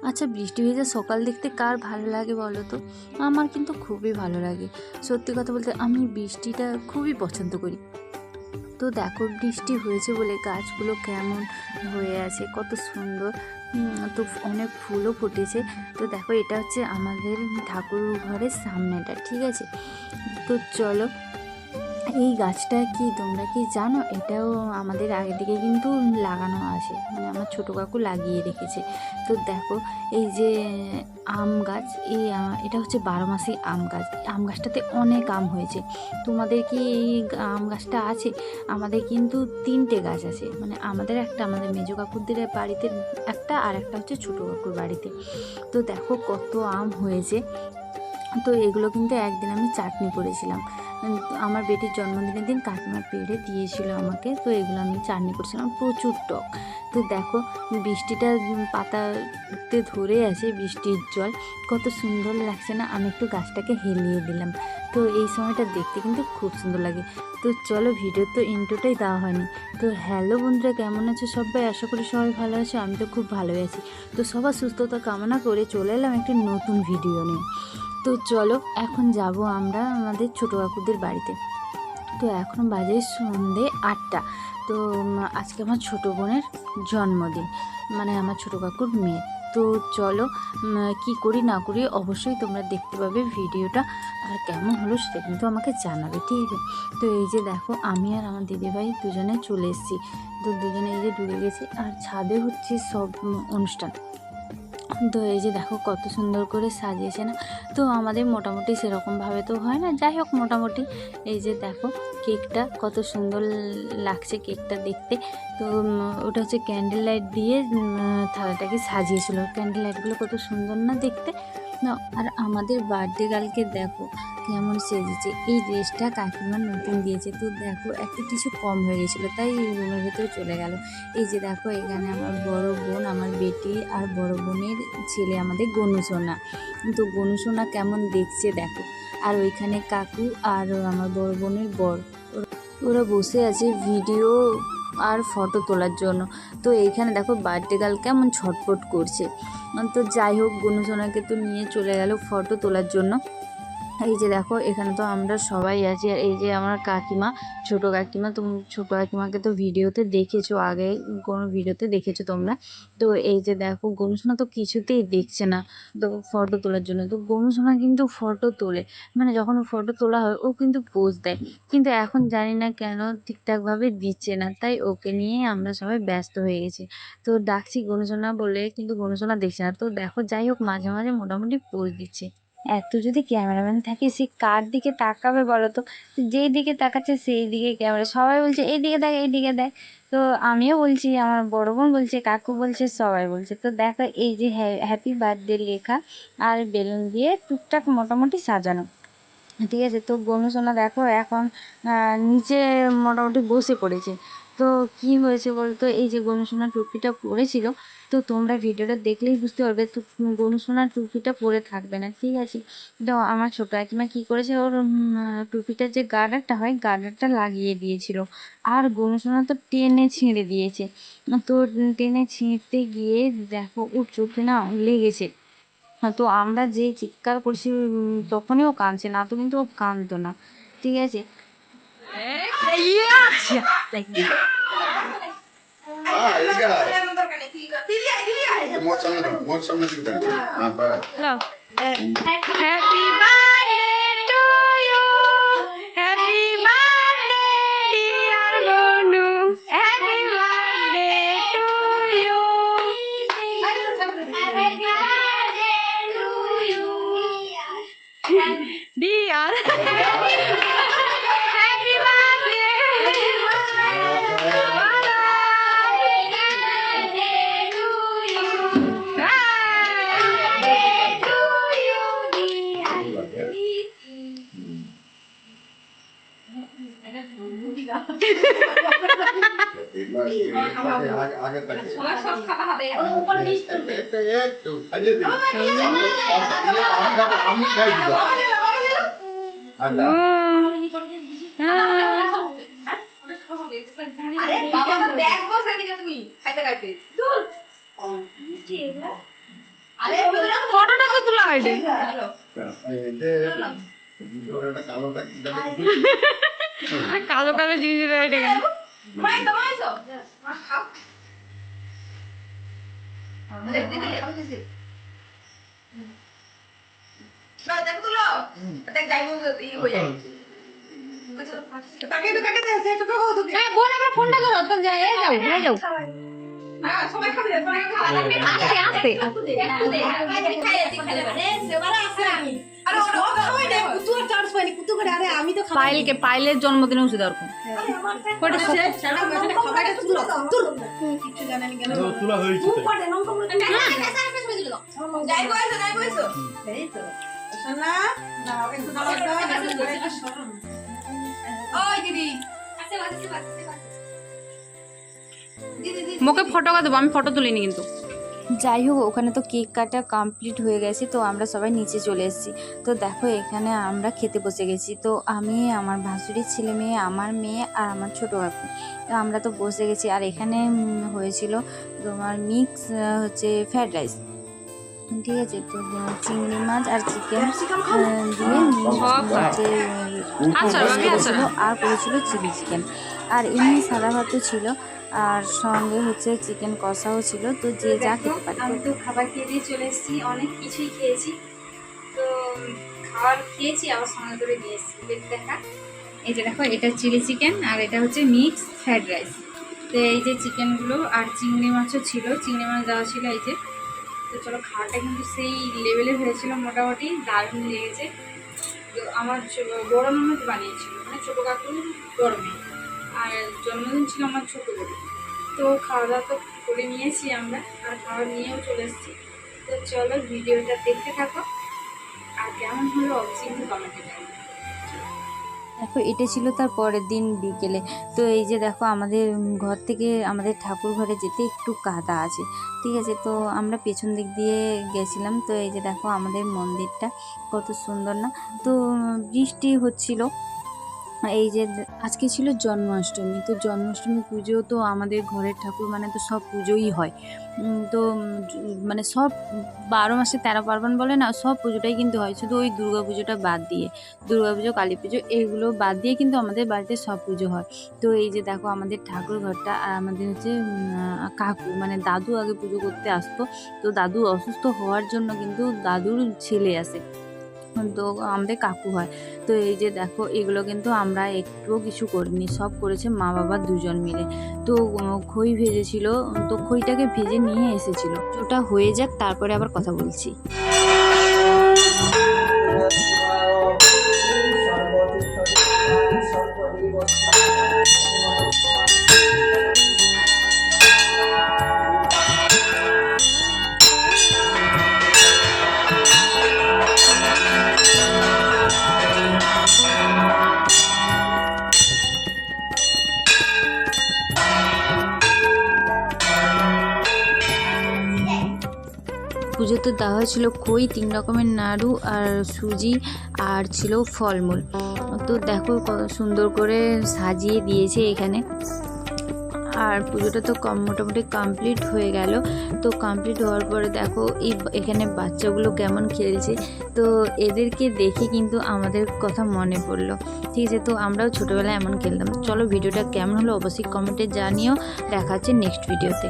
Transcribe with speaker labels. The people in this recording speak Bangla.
Speaker 1: আচ্ছা, বৃষ্টি ভেজা সকাল দেখতে কার ভালো লাগে বলো তো? আমার কিন্তু খুবই ভালো লাগে। সত্যি কথা বলতে আমি বৃষ্টিটা খুবই পছন্দ করি। তো দেখো, বৃষ্টি হয়েছে বলে গাছগুলো কেমন হয়ে আছে, কত সুন্দর। তো অনেক ফুলও ফুটেছে। তো দেখো, এটা হচ্ছে আমাদের ঠাকুর ঘরের সামনেটা, ঠিক আছে? তো চলো, এই গাছটা কি তোমরা কি জানো? এটাও আমাদের আগে থেকে কিন্তু লাগানো আছে, মানে আমার ছোটো কাকু লাগিয়ে রেখেছে। তো দেখো, এই যে আম গাছ, এটা হচ্ছে 12 মাসি আম গাছ। আম গাছটাতে অনেক আম হয়েছে। তোমাদের কি এই আম গাছটা আছে? আমাদের কিন্তু 3টে গাছ আছে, মানে আমাদের একটা, আমাদের মেজো কাকুদের বাড়িতে একটা, আর একটা হচ্ছে ছোটো কাকুর বাড়িতে। তো দেখো কত আম হয়েছে। তো এগুলো কিন্তু একদিন আমি চাটনি করেছিলাম। আমার বেটির জন্মদিনের দিন কাকিমা পেড়ে দিয়েছিল আমাকে। তো এগুলো আমি চাটনি করেছিলাম, প্রচুর টক। তো দেখো, বৃষ্টিটা পাতাতে ধরে আছে, বৃষ্টির জল কত সুন্দর লাগছে না? আমি একটু গাছটাকে হেলিয়ে দিলাম। তো এই সময়টা দেখতে কিন্তু খুব সুন্দর লাগে। তো চলো, ভিডিওর তো ইন্ট্রোটাই দেওয়া হয়নি। তো হ্যালো বন্ধুরা, কেমন আছো সবাই? আশা করি সবাই ভালো আছো। আমি তো খুব ভালোই আছি। তো সবার সুস্থতা কামনা করে চলে এলাম একটি নতুন ভিডিও নিয়ে। তো চলো, এখন যাব আমরা আমাদের ছোটো কাকুদের বাড়িতে। তো এখন বাজে সন্ধে 8টা। তো আজকে আমার ছোটো বোনের জন্মদিন, মানে আমার ছোটো কাকুর মেয়ে। তো চলো, কি করি না করি অবশ্যই তোমরা দেখতে পাবে ভিডিওটা। আর কেমন হলো সেটা কিন্তু আমাকে জানাবে, ঠিক আছে? তো এই যে দেখো, আমি আর আমার দিদিভাই দুজনে চলে এসেছি। তো দুজনে এই যে ঢুকে গেছি, আর ছাদে হচ্ছে সব অনুষ্ঠান। তো এই যে দেখো কত সুন্দর করে সাজিয়েছে না? তো আমাদের মোটামুটি সেরকমভাবে তো হয় না, যাই হোক মোটামুটি। এই যে দেখো, কেকটা কত সুন্দর লাগছে কেকটা দেখতে। তো ওটা হচ্ছে ক্যান্ডেল লাইট দিয়ে থালাটাকে সাজিয়েছিল। ক্যান্ডেল লাইটগুলো কত সুন্দর না দেখতে। না, আর আমাদের বার্থডে গার্লকে দেখো কেমন সেজেছে। এই ড্রেসটা কাকিমার নতুন দিয়েছে। তো দেখো, একটা কিছু কম হয়ে গেছিলো, তাই রুমের ভেতরে চলে গেল। এই যে দেখো, এখানে আমার বড় বোন, আমার বেটি আর বড় বোনের ছেলে, আমাদের গনুসোনা। তো গনুসোনা কেমন দেখছে দেখো। আর ওইখানে কাকু আর আমার বড় বোনের বর, ওরা বসে আছে ভিডিও আর ফটো তোলার জন্য। তো এইখানে দেখো বার্থডে গার্ল কেমন ছটফট করছে। তো যাই হোক, গনুসোনাকে তো নিয়ে চলে গেল ফটো তোলার জন্য। এই যে দেখো, এখানে তো আমরা সবাই আছি। আর এই যে আমার কাকিমা, ছোটো কাকিমা। তুমি ছোটো কাকিমাকে তো ভিডিওতে দেখেছো, আগে কোনো ভিডিওতে দেখেছো তোমরা। তো এই যে দেখো, গনুসোনা তো কিছুতেই দেখছে না তো ফটো তোলার জন্য। তো গনুসোনা কিন্তু ফটো তোলে, মানে যখন ফটো তোলা হয় ও কিন্তু পোজ দেয়। কিন্তু এখন জানি না কেন ঠিকঠাকভাবে দিচ্ছে না, তাই ওকে নিয়ে আমরা সবাই ব্যস্ত হয়ে গেছি। তো ডাকছি গনুসোনা বলে, কিন্তু গনুসোনা দেখছে না। তো দেখো, যাই হোক, মাঝে মাঝে মোটামুটি পোজ দিচ্ছে। এত যদি ক্যামেরাম্যান থাকে, সে কার দিকে তাকাবে বলো তো? যেই দিকে তাকাচ্ছে সেই দিকে ক্যামেরা, সবাই বলছে এইদিকে দেখ, এইদিকে দেখ। তো আমিও বলছি, আমার বড় বোন বলছে, কাকু বলছে, সবাই বলছে। তো দেখো, এই যে হ্যাপি বার্থডে লেখা আর বেলুন দিয়ে টুকটাক মোটামুটি সাজানো, ঠিক আছে? তো গনুসোনা দেখো এখন নিচে মোটামুটি বসে পড়েছে। তো কি হয়েছে বলতো, এই যে গনুসোনা টুপিটা পরেছিল, তো তোমরা ভিডিওটা দেখলেই বুঝতে পারবে। তো গনুসোনার টুপিটা পরে থাকবে না, ঠিক আছে? তো আমার ছোটো কাকিমা কী করেছে, ওর টুপিটার যে গার্ডারটা হয়, গার্ডারটা লাগিয়ে দিয়েছিল। আর গনুসোনা তো টেনে ছিঁড়ে দিয়েছে। তো টেনে ছিঁড়তে গিয়ে দেখো ওর চোখে না লেগেছে। তো আমরা যে চিৎকার করছি, তখনই ও কাঁদছে, না তো কিন্তু ও কাঁদতো না, ঠিক আছে? Happy birthday to you, happy birthday dear Bonu, happy birthday to you, dear, happy birthday.
Speaker 2: ফটোটা তো তোলা হয়নি। কালো কালো জিনিস এটা কেন? ফোনটা ধরো, তো যাও যাও আস্তে আস্তে। পাইলের জন্মদিনে উঠে দেওয়ার মুখে ফটো দেবো, আমি ফটো তুলিনি কিন্তু।
Speaker 1: যাই হোক, ওখানে তো কেক কাটা কমপ্লিট হয়ে গেছে, তো আমরা সবাই নিচে চলে এসেছি। তো দেখো এখানে আমরা খেতে বসে গেছি। তো আমি, আমার ভাসুরির ছেলে মেয়ে, আমার মেয়ে আর আমার ছোটো কাকু, তো আমরা তো বসে গেছি। আর এখানে হয়েছিল তোমার মিক্স হচ্ছে ফ্রায়েড রাইস, ঠিক আছে। তো চিংড়ি মাছ আর চিকেন দিয়ে হচ্ছে করেছিল, আর করেছিল চিলি চিকেন, আর এমনি সাদা ভাতও ছিল, আর সঙ্গে হচ্ছে চিকেন কষাও ছিল। তো যে যা খেতে পারে।
Speaker 3: আমি তো খাবার খেয়ে দিয়ে চলে এসেছি, অনেক কিছুই খেয়েছি। তো খাবার খেয়েছি, আবার সঙ্গে করে নিয়ে এসেছি পেট দেখা। এই যে দেখো, এটা চিলি চিকেন আর এটা হচ্ছে মিক্স ফ্রায়েড রাইস। তো এই যে চিকেনগুলো আর চিংড়ি মাছও ছিল, চিংড়ি মাছ দেওয়া ছিল এই যে। তো চলো, খাওয়াটা কিন্তু সেই লেভেলে হয়েছিল, মোটামুটি দারুণ লেগেছে। তো আমার বড় ননদ বানিয়েছিল, মানে ছোটো কাকুর বড় মেয়ে, আর জন্মদিন ছিল আমার ছোটো বড়। তো খাওয়া দাওয়া তো করে নিয়েছি আমরা, আর খাবার নিয়েও চলে এসেছি। তো চলো ভিডিওটা দেখতে থাকো, আর কেমন হলো অবশ্যই কিন্তু কমেন্টে জানাবে।
Speaker 1: দেখো এটা ছিল তার পরের দিন বিকেলে। তো এই যে দেখো, আমাদের ঘর থেকে আমাদের ঠাকুর ঘরে যেতে একটু কাদা আছে, ঠিক আছে। তো আমরা পেছন দিক দিয়ে গেছিলাম। তো এই যে দেখো আমাদের মন্দিরটা কত সুন্দর না। তো বৃষ্টি হচ্ছিল। এই যে আজকে ছিল জন্মাষ্টমী। তো জন্মাষ্টমী পুজো তো আমাদের ঘরের ঠাকুর মানে তো সব পুজোই হয়। তো মানে সব 12 মাসে 13 পার্বণ বলে না, সব পুজোটাই কিন্তু হয়, শুধু ওই দুর্গা পুজোটা বাদ দিয়ে। দুর্গা পুজো, কালী পুজো এগুলো বাদ দিয়ে কিন্তু আমাদের বাড়িতে সব পুজো হয়। তো এই যে দেখো আমাদের ঠাকুর ঘরটা, আর আমাদের হচ্ছে কাকু মানে দাদু আগে পুজো করতে আসতো। তো দাদু অসুস্থ হওয়ার জন্য কিন্তু দাদুর ছেলে আসে, তো আমাদের কাকু হয়। তো এই যে দেখো, এগুলো কিন্তু আমরা একটুও কিছু করিনি, সব করেছে মা বাবা দুজন মিলে। তো খই ভেজেছিল, তো খইটাকে ভেজে নিয়ে এসেছিল। ওটা হয়ে যাক, তারপরে আবার কথা বলছি। পুজোতে দেওয়া হয়েছিল খই, 3 রকমের নাড়ু আর সুজি, আর ছিল ফলমূল। তো দেখো কত সুন্দর করে সাজিয়ে দিয়েছে এখানে। আর পুজোটা তো মোটামুটি কমপ্লিট হয়ে গেল। তো কমপ্লিট হওয়ার পরে দেখো এখানে বাচ্চাগুলো কেমন খেলছে। তো এদেরকে দেখে কিন্তু আমাদের কথা মনে পড়লো, ঠিক আছে। তো আমরাও ছোটোবেলায় এমন খেলতাম। চলো ভিডিওটা কেমন হলো অবশ্যই কমেন্টে জানিও। দেখা হচ্ছে নেক্সট ভিডিওতে।